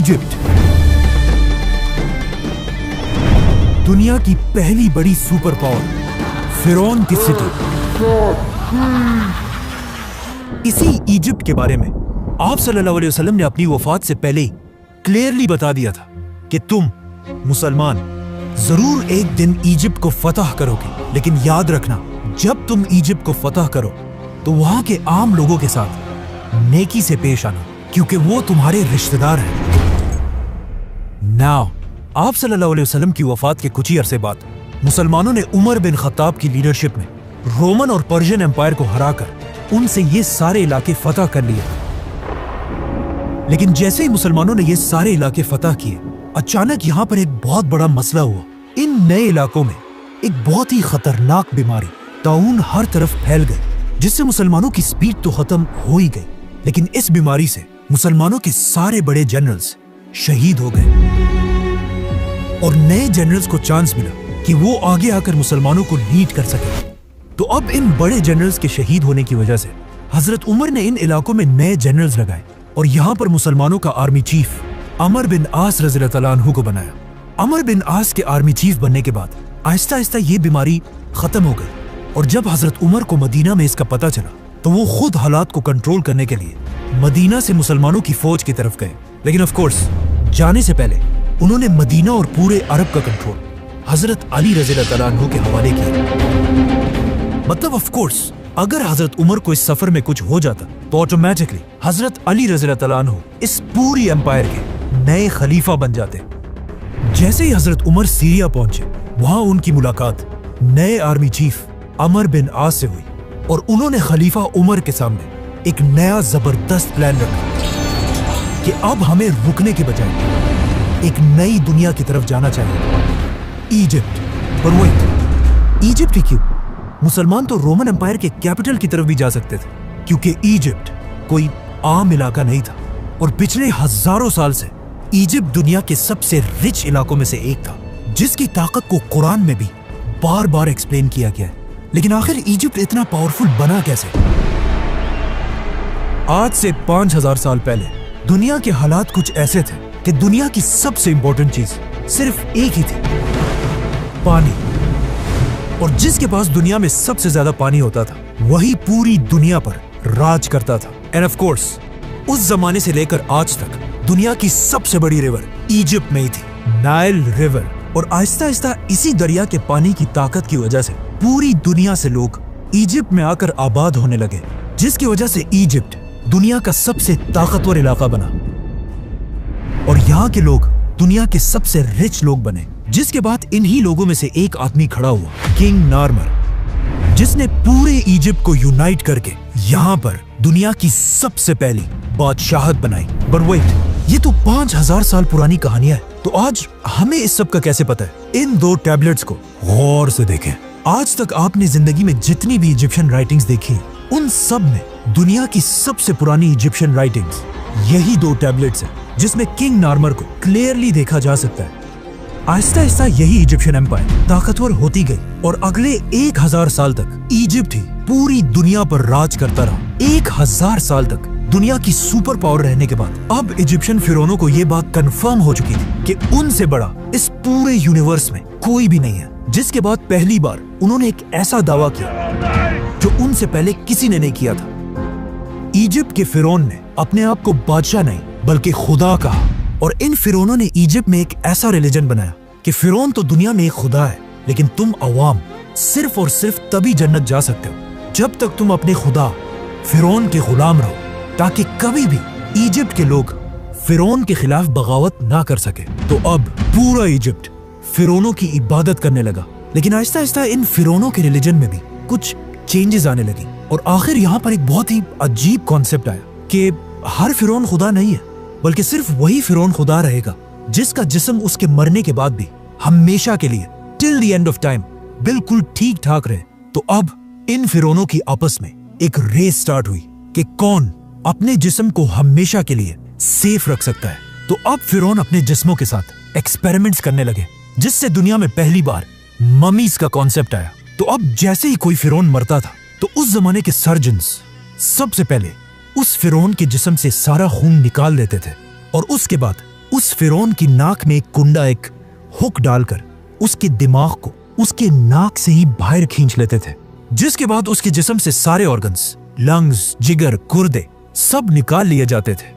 Egypt, दुनिया की पहली बड़ी सुपर पावर, फिरौन की सिटी। इसी इजिप्ट के बारे में आप सल्लल्लाहु अलैहि वसल्लम ने अपनी वफात से पहले क्लियरली बता दिया था कि तुम मुसलमान जरूर एक दिन इजिप्ट को फतह करोगे, लेकिन याद रखना, जब तुम इजिप्ट को फतह करो तो वहां के आम लोगों के साथ नेकी से पेश आना, क्योंकि वो तुम्हारे रिश्तेदार हैं। नाउ आप सल्लल्लाहु अलैहि वसल्लम की वफात के कुछ ही अरसे बाद मुसलमानों ने उमर बिन खत्ताब की लीडरशिप में रोमन और पर्शियन एम्पायर को हराकर उनसे ये सारे इलाके फतह कर लिए। लेकिन जैसे ही मुसलमानों ने ये सारे इलाके फतह किए, अचानक यहां पर एक बहुत बड़ा मसला हुआ। इन नए इलाकों में एक बहुत ही खतरनाक बीमारी ताउन हर तरफ फैल गई, जिससे मुसलमानों की स्पीड तो खत्म हो ही गई, लेकिन इस बीमारी से मुसलमानों के सारे बड़े जनरल्स शहीद हो गए और नए जनरल्स को चांस मिला कि वो आगे आकर मुसलमानों को लीड कर सके। तो अब इन बड़े जनरल्स के शहीद होने की वजह से हजरत उमर ने इन इलाकों में नए जनरल्स लगाए और यहाँ पर मुसलमानों का आर्मी चीफ अमर बिन आस रज़ियल्लाहु ताला अन्हु को बनाया। अमर बिन आस के आर्मी चीफ बनने के बाद आहिस्ता आहिस्ता ये बीमारी खत्म हो गई और जब हजरत उमर को मदीना में इसका पता चला तो वो खुद हालात को कंट्रोल करने के लिए मदीना से मुसलमानों की फौज की तरफ गए। लेकिन ऑफ कोर्स जाने से पहले उन्होंने मदीना और पूरे अरब का कंट्रोल हजरत अली रज़ियल्लाहु ताला अन्हु के हवाले किया। मतलब ऑफ कोर्स अगर हजरत उमर को इस सफर में कुछ हो जाता तो ऑटोमेटिकली हजरत अली रज़ियल्लाहु ताला अन्हु इस पूरी एम्पायर के नए खलीफा बन जाते। जैसे ही हजरत उमर सीरिया पहुंचे, वहां उनकी मुलाकात नए आर्मी चीफ अमर बिन आस से हुई और उन्होंने खलीफा उमर के सामने एक नया जबरदस्त प्लान रखा कि अब हमें रुकने के बजाय एक नई दुनिया की तरफ जाना चाहिए, इजिप्ट। पर वही इजिप्ट ही क्यों? मुसलमान तो रोमन एम्पायर के कैपिटल की तरफ भी जा सकते थे, क्योंकि इजिप्ट कोई आम इलाका नहीं था और पिछले हजारों साल से इजिप्ट दुनिया के सबसे रिच इलाकों में से एक था, जिसकी ताकत को कुरान में भी बार बार एक्सप्लेन किया गया है। लेकिन आखिर इजिप्ट इतना पावरफुल बना कैसे? आज से 5000 साल पहले दुनिया के हालात कुछ ऐसे थे कि दुनिया की सबसे इंपॉर्टेंट चीज सिर्फ एक ही थी, पानी। और जिसके पास दुनिया में सबसे ज्यादा पानी होता था वही पूरी दुनिया पर राज करता था। एंड ऑफ कोर्स उस जमाने से लेकर आज तक दुनिया की सबसे बड़ी रिवर इजिप्ट में ही थी, नाइल रिवर। और आहिस्ता आहिस्ता इसी दरिया के पानी की ताकत की वजह से पूरी दुनिया से लोग इजिप्ट में आकर आबाद होने लगे, जिसकी वजह से इजिप्ट दुनिया का सबसे ताकतवर इलाका बना और यहाँ के लोग दुनिया के सबसे रिच लोग बने। जिसके बाद इन्हीं लोगों में से एक आदमी खड़ा हुआ, किंग नार्मर, जिसने पूरे इजिप्ट को यूनाइट करके यहाँ पर दुनिया की सबसे पहली बादशाहत बनाई। बट वेट, ये तो 5000 साल पुरानी कहानियां है, तो आज हमें इस सब का कैसे पता है? इन दो टैबलेट्स को गौर से देखें। आज तक आपने जिंदगी में जितनी भी इजिप्शियन राइटिंग्स देखी, उन सब में दुनिया की सबसे पुरानी इजिप्शियन राइटिंग्स यही दो टैबलेट्स हैं, जिसमें किंग नार्मर को क्लियरली देखा जा सकता है। आहिस्ता आहिस्ता यही इजिप्शियन एम्पायर ताकतवर होती गई और अगले 1000 साल तक इजिप्ट ही पूरी दुनिया पर राज करता रहा। 1000 साल तक दुनिया की सुपर पावर रहने के बाद अब इजिप्शियन फिरौनों को यह बात कंफर्म हो चुकी थी कि उनसे बड़ा इस पूरे यूनिवर्स में कोई भी नहीं है। जिसके बाद पहली बार उन्होंने एक ऐसा दावा किया जो उनसे पहले किसी ने नहीं किया था। इजिप्ट के फिरौन ने अपने आप को बादशाह नहीं बल्कि खुदा कहा और इन फिरौनों ने इजिप्ट में एक ऐसा रिलीजन बनाया कि फिरौन तो दुनिया में एक खुदा है, लेकिन तुम अवाम सिर्फ और सिर्फ तभी जन्नत जा सकते हो जब तक तुम अपने खुदा फिरौन के गुलाम रहो, ताकि कभी भी इजिप्ट के लोग फिरौन के खिलाफ बगावत ना कर सके। तो अब पूरा इजिप्ट फिरौनों की इबादत करने लगा। लेकिन आहिस्ता आहिस्ता इन फिरौनों के रिलीजन में भी कुछ चेंजेस आने लगी और आखिर यहाँ पर एक बहुत ही अजीब कॉन्सेप्ट आया कि हर फिरौन खुदा नहीं है, बल्कि सिर्फ वही फिरौन खुदा रहेगा जिसका जिस्म उसके मरने के बाद भी हमेशा के लिए till the end of time बिल्कुल ठीक ठाक रहे। तो अब इन फिरौनों की आपस में एक रेस स्टार्ट हुई कि कौन अपने जिस्म को हमेशा के लिए सेफ रख सकता है। तो अब फिरौन अपने जिस्मों के साथ एक्सपेरिमेंट्स करने लगे, जिससे दुनिया में पहली बार ममीज का कॉन्सेप्ट आया। तो अब जैसे ही कोई फिरौन मरता था तो उस जमाने के सर्जन्स सबसे पहले उस फिरौन के जिस्म से सारा खून निकाल देते थे और उसके बाद उस फिरौन की नाक में एक कुंडा, एक हुक डालकर उसके दिमाग को उसके नाक से ही बाहर खींच लेते थे, जिसके बाद उसके जिस्म से सारे ऑर्गन्स, लंग्स, जिगर, गुर्दे सब निकाल लिए जाते थे,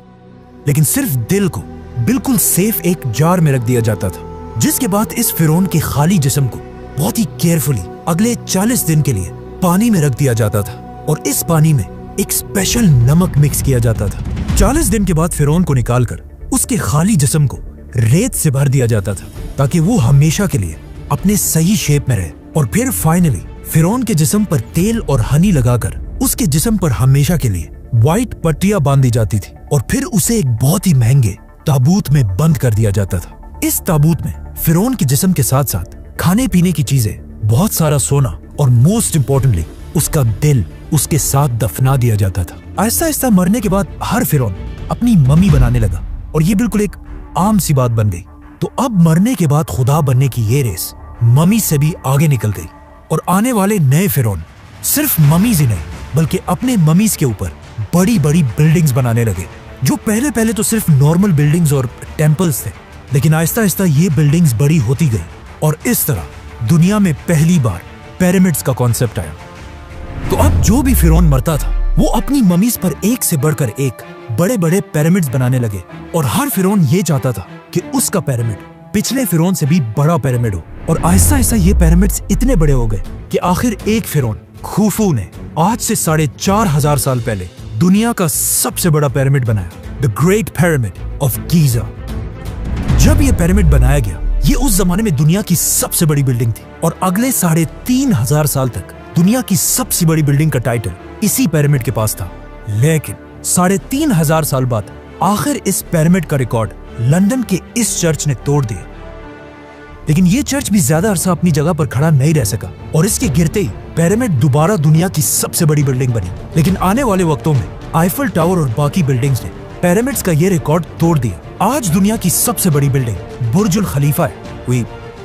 लेकिन सिर्फ दिल को बिल्कुल सेफ एक जार में रख दिया जाता था। जिसके बाद इस फिरौन के खाली जिस्म को बहुत ही केयरफुली अगले 40 दिन के लिए पानी में रख दिया जाता था और इस पानी में एक स्पेशल नमक मिक्स किया जाता था। 40 दिन के बाद फिरौन को निकालकर उसके खाली जिस्म को रेत से भर दिया जाता था ताकि वो हमेशा के लिए अपने सही शेप में रहे। और फिर फाइनली फिरौन के जिस्म पर तेल और हनी लगाकर उसके जिस्म पर हमेशा के लिए व्हाइट पट्टियां बांधी जाती थी और फिर उसे एक बहुत ही महंगे ताबूत में बंद कर दिया जाता था। इस ताबूत में फिरौन के जिस्म के साथ साथ खाने पीने की चीजें, बहुत सारा सोना और मोस्ट इम्पोर्टेंटली उसका दिल उसके साथ दफना दिया जाता था। आहिस्ता आहिस्ता मरने के बाद हर फिरौन अपनी मम्मी बनाने लगा और ये बिल्कुल एक आम सी बात बन गई। तो अब मरने के बाद खुदा बनने की ये रेस मम्मी से भी आगे निकल गई और आने वाले नए फिरौन सिर्फ मम्मीज ही नहीं बल्कि अपने मम्मीज के ऊपर बड़ी बड़ी बिल्डिंग्स बनाने लगे, जो पहले तो सिर्फ नॉर्मल बिल्डिंग्स और टेम्पल्स थे, लेकिन आहिस्ता आहिस्ता ये बिल्डिंग्स बड़ी होती गई और इस तरह दुनिया में पहली बार पिरामिड्स का कॉन्सेप्ट आया। तो अब जो भी फिरौन मरता था वो अपनी ममीज पर एक से बढ़कर एक बड़े बड़े पिरामिड्स बनाने लगे और हर फिरौन ये चाहता था कि उसका पिरामिड पिछले फिरौन से भी बड़ा पिरामिड हो। और आहिस्ता आहिस्ता ये पिरामिड्स इतने बड़े हो गए कि आखिर एक फिरौन खुफू ने आज से 4,500 साल पहले दुनिया का सबसे बड़ा पिरामिड बनाया, the great pyramid of Giza. जब ये पिरामिड बनाया गया, ये उस जमाने में दुनिया की सबसे बड़ी बिल्डिंग थी और अगले 3,500 साल तक दुनिया की सबसे बड़ी बिल्डिंग का टाइटल इसी पिरामिड के पास था। लेकिन 3,500 साल बाद आखिर इस पिरामिड का रिकॉर्ड लंदन के इस चर्च ने तोड़ दिया। लेकिन ये चर्च भी ज्यादा अरसा अपनी जगह पर खड़ा नहीं रह सका और इसके गिरते ही पिरामिड दोबारा दुनिया की सबसे बड़ी बिल्डिंग बनी। लेकिन आने वाले वक्तों में आईफल टावर और बाकी बिल्डिंग्स ने पिरामिड्स का ये रिकॉर्ड तोड़ दिया। आज दुनिया की सबसे बड़ी बिल्डिंग बुर्जुल खलीफा है, वी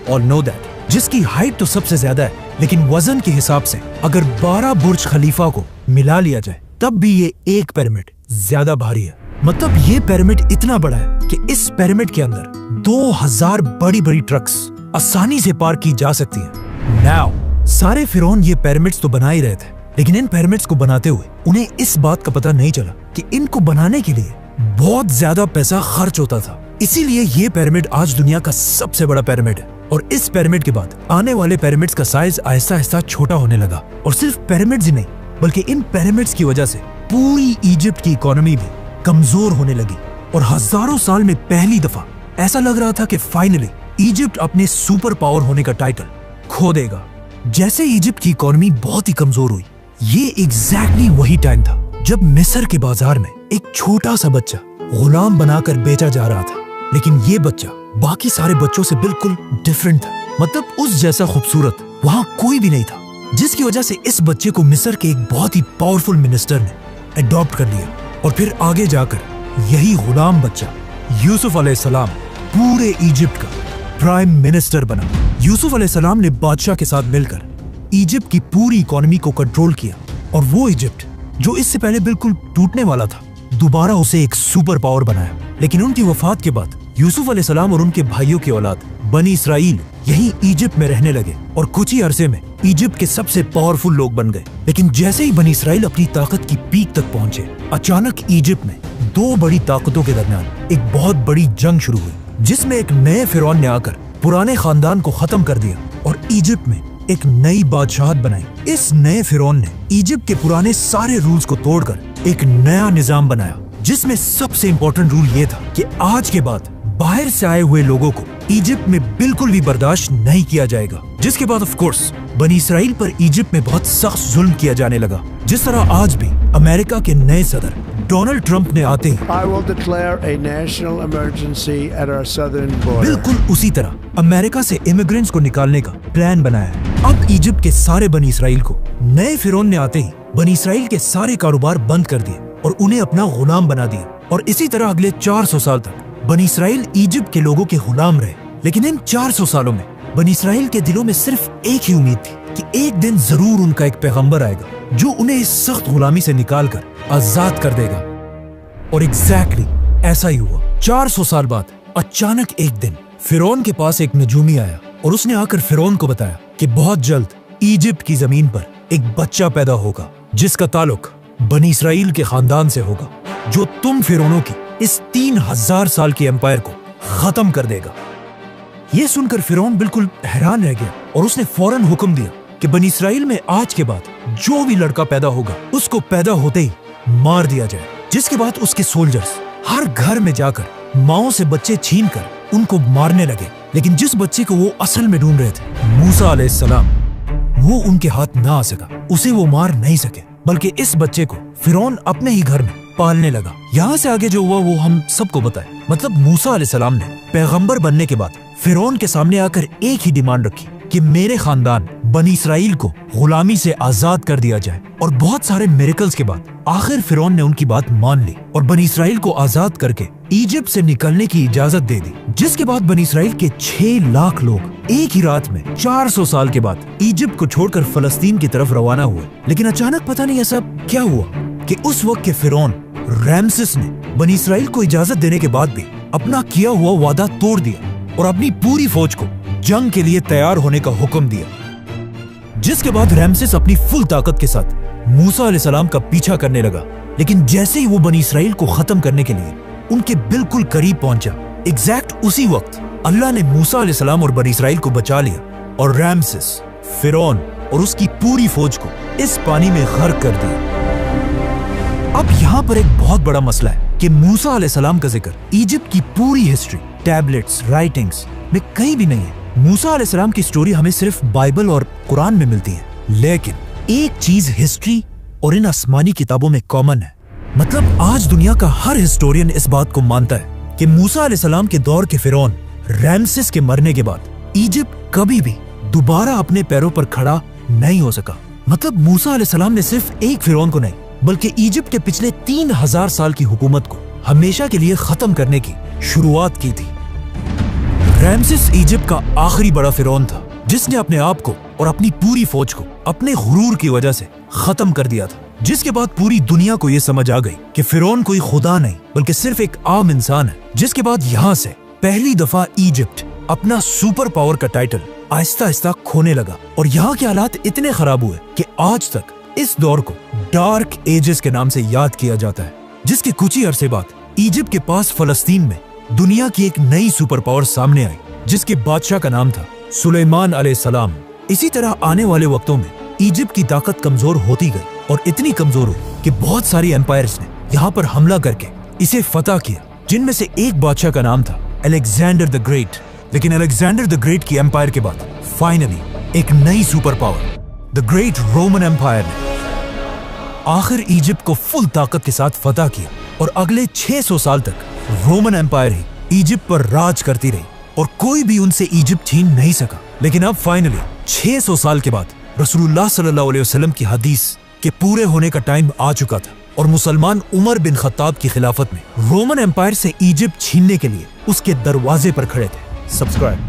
ऑल नो दैट, जिसकी हाइट तो सबसे ज्यादा है, लेकिन वजन के हिसाब से अगर 12 बुर्ज खलीफा को मिला लिया जाए तब भी ये एक पिरामिड ज्यादा भारी है। मतलब ये पिरामिड इतना बड़ा है कि इस पिरामिड के अंदर 2000 बड़ी बड़ी ट्रक्स आसानी से पार्क की जा सकती है। नाउ सारे फिरौन ये पिरामिड्स तो बना ही रहे थे, लेकिन इन पिरामिड्स को बनाते हुए उन्हें इस बात का पता नहीं चला कि इनको बनाने के लिए बहुत ज्यादा पैसा खर्च होता था। इसीलिए ये पिरामिड आज दुनिया का सबसे बड़ा पिरामिड है और इस पिरामिड के बाद आने वाले पिरामिड्स का साइज आहिस्ता आहिस्ता छोटा होने लगा। और सिर्फ पिरामिड्स ही नहीं बल्कि इन पिरामिड्स की वजह से पूरी इजिप्ट की इकोनॉमी भी कमजोर होने लगी और हजारों साल में पहली दफा ऐसा लग रहा था कि फाइनली इजिप्ट अपने सुपर पावर होने का टाइटल खो देगा। जैसे इजिप्ट की इकोनॉमी बहुत ही कमजोर हुई, ये एग्जैक्टली वही टाइम था जब मिस्र के बाजार में एक छोटा सा बच्चा गुलाम बनाकर बेचा जा रहा था। लेकिन ये बच्चा बाकी सारे बच्चों से बिल्कुल डिफरेंट था। मतलब उस जैसा खूबसूरत वहाँ कोई भी नहीं था, जिसकी वजह से इस बच्चे को मिस्र के एक बहुत ही पावरफुल मिनिस्टर ने अडॉप्ट कर लिया और फिर आगे जाकर यही गुलाम बच्चा यूसुफ अलैहिस्सलाम पूरे इजिप्ट का प्राइम मिनिस्टर बना। यूसुफ अलैहिस्सलाम ने बादशाह के साथ मिलकर इजिप्ट की पूरी इकोनॉमी को कंट्रोल किया और वो इजिप्ट जो इससे पहले बिल्कुल टूटने वाला था, दोबारा उसे एक सुपर पावर बनाया। लेकिन उनकी वफात के बाद यूसुफ अलैहिस्सलाम और उनके भाइयों की औलाद बनी इसराइल यही इजिप्ट में रहने लगे और कुछ ही अरसे में इजिप्ट के सबसे पावरफुल लोग बन गए। लेकिन जैसे ही बनी इसराइल अपनी ताकत की पीक तक पहुंचे, अचानक इजिप्ट में दो बड़ी ताकतों के दरमियान एक बहुत बड़ी जंग शुरू हुई, जिसमें एक नए फिरौन ने आकर पुराने खानदान को खत्म कर दिया और इजिप्ट में एक नई बादशाहत बनाई। इस नए फिरौन ने इजिप्ट के पुराने सारे रूल्स को तोड़कर एक नया निजाम बनाया, जिसमें सबसे इम्पोर्टेंट रूल ये था कि आज के बाद बाहर से आए हुए लोगों को इजिप्ट में बिल्कुल भी बर्दाश्त नहीं किया जाएगा। जिसके बाद ऑफ कोर्स बनी इसराइल पर इजिप्ट में बहुत सख्त जुल्म किया जाने लगा, जिस तरह आज भी अमेरिका के नए सदर डोनाल्ड ट्रंप ने आते ही I will declare a national emergency at our southern border. बिल्कुल उसी तरह अमेरिका से इमिग्रेंट्स को निकालने का प्लान बनाया है। अब इजिप्ट के सारे बनी इसराइल को नए फिरौन ने आते ही बनी इसराइल के सारे कारोबार बंद कर दिए और उन्हें अपना गुलाम बना दिया। और इसी तरह अगले 400 साल तक बनी इसराइल इजिप्ट के लोगों के गुलाम रहे। लेकिन इन 400 सालों में बनी इसराइल के दिलों में सिर्फ एक ही उम्मीद थी कि एक दिन जरूर उनका एक पैगंबर आएगा जो उन्हें इस सख्त गुलामी से निकालकर आजाद कर देगा। और एग्जैक्टली ऐसा ही हुआ। 400 साल बाद अचानक एक दिन फिरौन के पास एक नजूमी आया और उसने आकर फिरौन को बताया कि बहुत जल्द इजिप्ट की जमीन पर एक बच्चा पैदा होगा जिसका ताल्लुक बनी इसराइल के खानदान से होगा, जो तुम फिरौनों की इस 3000 साल की एम्पायर को खत्म कर देगा। यह सुनकर फिरौन बिल्कुल हैरान रह गया और उसने फौरन हुक्म दिया कि बनी इसराइल में आज के बाद जो भी लड़का पैदा होगा उसको पैदा होते ही मार दिया जाए। जिसके बाद उसके सोल्जर्स हर घर में जाकर माओं से बच्चे छीनकर उनको मारने लगे, लेकिन जिस बच्चे को वो असल में ढूंढ रहे थे, मूसा अलैहिस्सलाम, वो उनके हाथ ना आ सका, उसे वो मार नहीं सके, बल्कि इस बच्चे को फिरौन अपने ही घर में पालने लगा। यहाँ से आगे जो हुआ वो हम सबको बताए। मतलब मूसा अलैहिस्सलाम ने पैगंबर बनने के बाद फिरौन के सामने आकर एक ही डिमांड रखी कि मेरे खानदान बनी इसराइल को गुलामी से आजाद कर दिया जाए। और बहुत सारे मिरेकल्स के बाद आखिर फिरौन ने उनकी बात मान ली और बनी इसराइल को आजाद करके इजिप्ट से निकलने की इजाजत दे दी। जिसके बाद बनी इसराइल के 6 लाख लोग एक ही रात में 400 साल के बाद इजिप्ट को छोड़कर फलस्तीन की तरफ रवाना हुए। लेकिन अचानक पता नहीं ऐसा क्या हुआ कि उस वक्त के फिरौन रैमसेस ने बनी इसराइल को इजाजत देने के बाद भी अपना किया हुआ वादा तोड़ दिया और अपनी पूरी फौज को जंग के लिए तैयार होने का हुक्म दिया। जिसके बाद रैमसेस अपनी फुल ताकत के साथ मूसा अलैहिस्सलाम का पीछा करने लगा। लेकिन जैसे ही वो बनी इसराइल को खत्म करने के लिए उनके बिल्कुल करीब पहुंचा, एग्जैक्ट उसी वक्त अल्लाह ने मूसा अलैहिस्सलाम और बनी इसराइल को बचा लिया और रैमसेस, फिरौन और उसकी पूरी फौज को इस पानी में गर्क कर दिया। अब यहाँ पर एक बहुत बड़ा मसला है कि मूसा अलैहिस्सलाम का जिक्र इजिप्ट की पूरी हिस्ट्री, टैबलेट्स, राइटिंग्स में कहीं भी नहीं है। मूसा अलैहिस्सलाम की स्टोरी हमें सिर्फ बाइबल और कुरान में मिलती है, लेकिन एक चीज हिस्ट्री और इन आसमानी किताबों में कॉमन है। मतलब आज दुनिया का हर हिस्टोरियन इस बात को मानता है कि मूसा अलैहिस्सलाम के दौर के फिरौन रैमसेस के मरने के बाद इजिप्ट कभी भी दोबारा अपने पैरों पर खड़ा नहीं हो सका। मतलब मूसा अलैहिस्सलाम ने सिर्फ एक फिरौन को नहीं बल्कि इजिप्ट के पिछले 3000 साल की हुकूमत को हमेशा के लिए खत्म करने की शुरुआत की थी। रैमसेस इजिप्ट का आखिरी बड़ा फिरौन था जिसने अपने आप को और अपनी पूरी फौज को अपने गुरूर की वजह से खत्म कर दिया था। जिसके बाद पूरी दुनिया को यह समझ आ गई कि फिरौन कोई खुदा नहीं बल्कि सिर्फ एक आम इंसान है। जिसके बाद यहाँ से पहली दफा इजिप्ट अपना सुपर पावर का टाइटल आहिस्ता आहिस्ता खोने लगा और यहाँ के हालात इतने खराब हुए कि आज तक इस दौर को डार्क एजेस के नाम से याद किया जाता है। जिसके कुछ ही अरसे बाद इजिप्ट के पास फलस्तीन में दुनिया की एक नई सुपर पावर सामने आई जिसके बादशाह का नाम था सुलेमान अलैहिस्सलाम। इसी तरह आने वाले वक्तों में इजिप्ट की ताकत कमजोर होती गई और इतनी कमजोर हुई कि बहुत सारी एम्पायर्स ने यहाँ पर हमला करके इसे फतह किया, जिनमें से एक बादशाह का नाम था अलेक्जेंडर द ग्रेट। लेकिन अलेक्जेंडर द ग्रेट की एम्पायर के बाद फाइनली एक नई super power the great Roman empire ने आखिर इजिप्ट को फुल ताकत के साथ फतह किया और अगले 600 साल तक रोमन एम्पायर ही इजिप्ट पर राज करती रही और कोई भी उनसे इजिप्ट छीन नहीं सका। लेकिन अब फाइनली 600 साल के बाद रसूलुल्लाह सल्लल्लाहु अलैहि वसल्लम की हदीस के पूरे होने का टाइम आ चुका था और मुसलमान उमर बिन खत्ताब की खिलाफत में रोमन एम्पायर से इजिप्ट छीनने के लिए उसके दरवाजे पर खड़े थे। सब्सक्राइब।